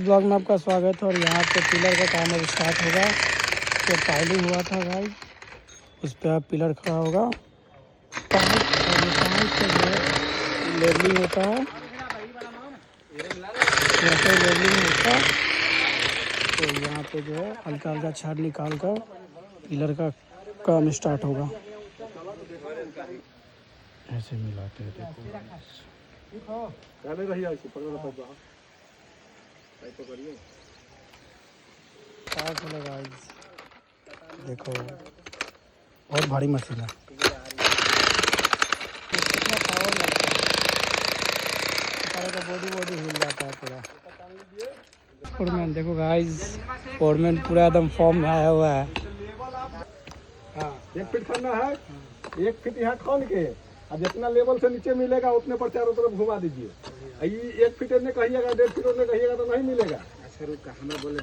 Blog में आपका स्वागत है। और यहाँ पे पिलर का काम अब स्टार्ट होगा। तो पाइलिंग हुआ था भाई, उस पर अब पिलर खड़ा होगा। लेवलिंग होता है, यहाँ लेवलिंग होता है। तो यहाँ पे जो है हल्का हल्का छाड़ निकाल कर पिलर का काम स्टार्ट होगा। ऐसे मिलाते हैं, देखो बहुत भारी मशीन है। कितना पावर लगता है, बॉडी हिल जाता है पूरा। फोरमैन देखो गाइस, फोरमैन पूरा एकदम फॉर्म में आया हुआ है। हाँ, 1 फीट करना है। 1 फीट यहाँ खोल के और जितना लेवल से नीचे मिलेगा उतने पर चारों तरफ घुमा दीजिए। 1 फीट ने कहिएगा, 1.5 फीट ने कहिएगा तो नहीं मिलेगा। अच्छा रुक, हमें बोले